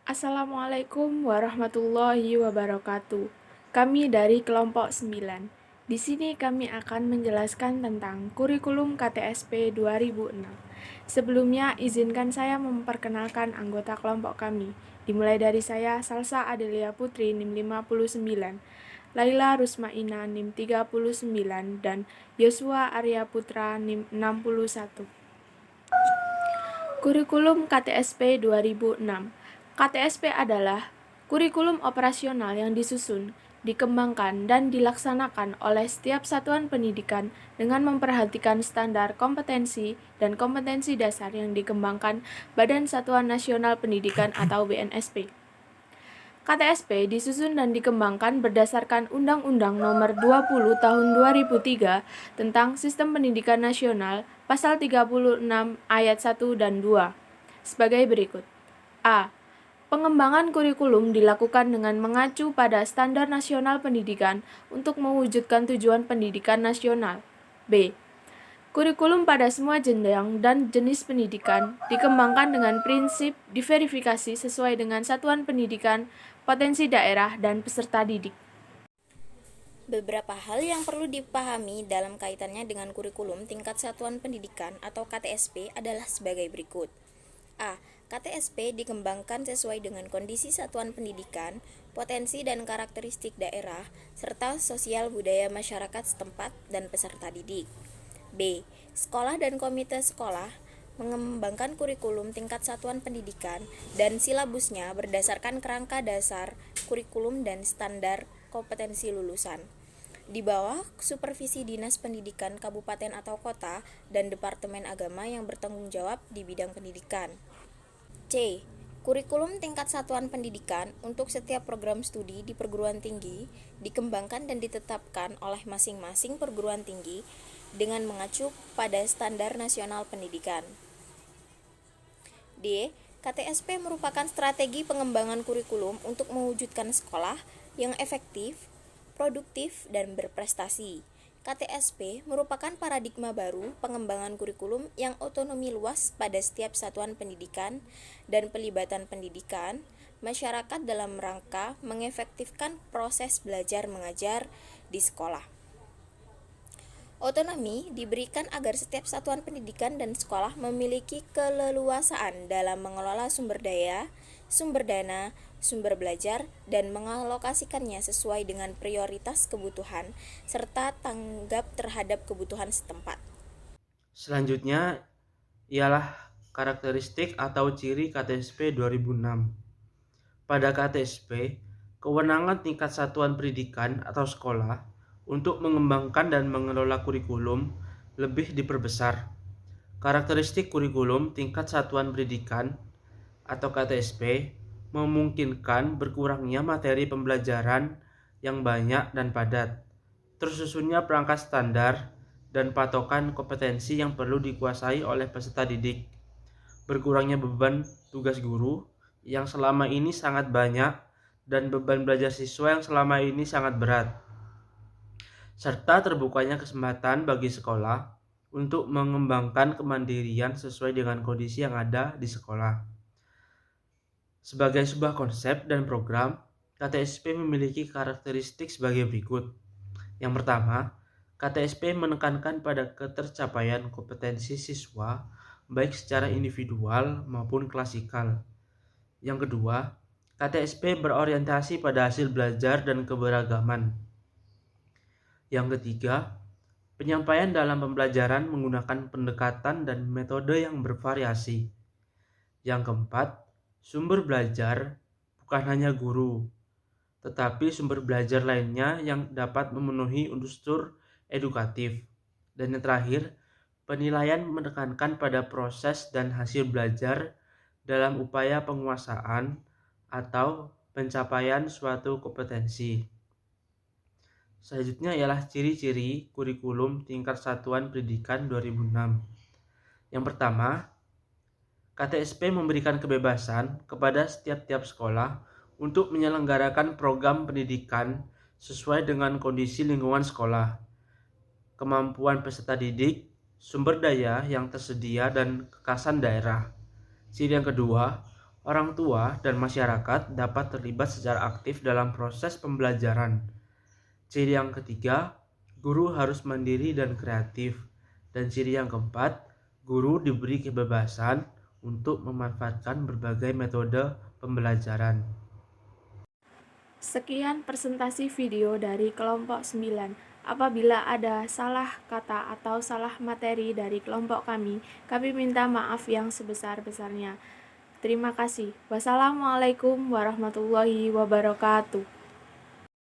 Assalamualaikum warahmatullahi wabarakatuh. Kami dari kelompok 9. Di sini kami akan menjelaskan tentang kurikulum KTSP 2006. Sebelumnya, izinkan saya memperkenalkan anggota kelompok kami. Dimulai dari saya, Salsa Adelia Putri NIM 59, Laila Rusmaina NIM 39, dan Yosua Arya Putra NIM 61. Kurikulum KTSP 2006. KTSP adalah kurikulum operasional yang disusun, dikembangkan, dan dilaksanakan oleh setiap satuan pendidikan dengan memperhatikan standar kompetensi dan kompetensi dasar yang dikembangkan Badan Satuan Nasional Pendidikan atau BNSP. KTSP disusun dan dikembangkan berdasarkan Undang-Undang Nomor 20 Tahun 2003 tentang Sistem Pendidikan Nasional Pasal 36 Ayat 1 dan 2 sebagai berikut. A. Pengembangan kurikulum dilakukan dengan mengacu pada standar nasional pendidikan untuk mewujudkan tujuan pendidikan nasional. B. Kurikulum pada semua jenjang dan jenis pendidikan dikembangkan dengan prinsip diverifikasi sesuai dengan satuan pendidikan, potensi daerah, dan peserta didik. Beberapa hal yang perlu dipahami dalam kaitannya dengan kurikulum tingkat satuan pendidikan atau KTSP adalah sebagai berikut. A. KTSP dikembangkan sesuai dengan kondisi satuan pendidikan, potensi dan karakteristik daerah, serta sosial budaya masyarakat setempat dan peserta didik. B. Sekolah dan komite sekolah mengembangkan kurikulum tingkat satuan pendidikan dan silabusnya berdasarkan kerangka dasar kurikulum dan standar kompetensi lulusan. Di bawah supervisi Dinas Pendidikan Kabupaten atau Kota dan Departemen Agama yang bertanggung jawab di bidang pendidikan. C. Kurikulum tingkat satuan pendidikan untuk setiap program studi di perguruan tinggi dikembangkan dan ditetapkan oleh masing-masing perguruan tinggi dengan mengacu pada standar nasional pendidikan. D. KTSP merupakan strategi pengembangan kurikulum untuk mewujudkan sekolah yang efektif, produktif, dan berprestasi. KTSP merupakan paradigma baru pengembangan kurikulum yang otonomi luas pada setiap satuan pendidikan dan pelibatan pendidikan, masyarakat dalam rangka mengefektifkan proses belajar mengajar di sekolah. Otonomi diberikan agar setiap satuan pendidikan dan sekolah memiliki keleluasaan dalam mengelola sumber daya, sumber dana, sumber belajar, dan mengalokasikannya sesuai dengan prioritas kebutuhan, serta tanggap terhadap kebutuhan setempat. Selanjutnya ialah karakteristik atau ciri KTSP 2006. Pada KTSP, kewenangan tingkat satuan pendidikan atau sekolah untuk mengembangkan dan mengelola kurikulum lebih diperbesar. Karakteristik kurikulum tingkat satuan pendidikan atau KTSP memungkinkan berkurangnya materi pembelajaran yang banyak dan padat, tersusunnya perangkat standar dan patokan kompetensi yang perlu dikuasai oleh peserta didik, berkurangnya beban tugas guru yang selama ini sangat banyak dan beban belajar siswa yang selama ini sangat berat, serta terbukanya kesempatan bagi sekolah untuk mengembangkan kemandirian sesuai dengan kondisi yang ada di sekolah. Sebagai sebuah konsep dan program, KTSP memiliki karakteristik sebagai berikut. Yang pertama, KTSP menekankan pada ketercapaian kompetensi siswa baik secara individual maupun klasikal. Yang kedua, KTSP berorientasi pada hasil belajar dan keberagaman. Yang ketiga, penyampaian dalam pembelajaran menggunakan pendekatan dan metode yang bervariasi. Yang keempat, sumber belajar bukan hanya guru, tetapi sumber belajar lainnya yang dapat memenuhi unsur edukatif. Dan yang terakhir, penilaian menekankan pada proses dan hasil belajar dalam upaya penguasaan atau pencapaian suatu kompetensi. Selanjutnya ialah ciri-ciri kurikulum tingkat satuan pendidikan 2006. Yang pertama, KTSP memberikan kebebasan kepada setiap sekolah untuk menyelenggarakan program pendidikan sesuai dengan kondisi lingkungan sekolah, kemampuan peserta didik, sumber daya yang tersedia, dan kekhasan daerah. Ciri yang kedua, Orang tua dan masyarakat dapat terlibat secara aktif dalam proses pembelajaran. Ciri yang ketiga, guru harus mandiri dan kreatif. Dan ciri yang keempat, guru diberi kebebasan untuk memanfaatkan berbagai metode pembelajaran. Sekian presentasi video dari kelompok 9. Apabila ada salah kata atau salah materi dari kelompok kami minta maaf yang sebesar-besarnya. Terima kasih. Wassalamualaikum warahmatullahi wabarakatuh.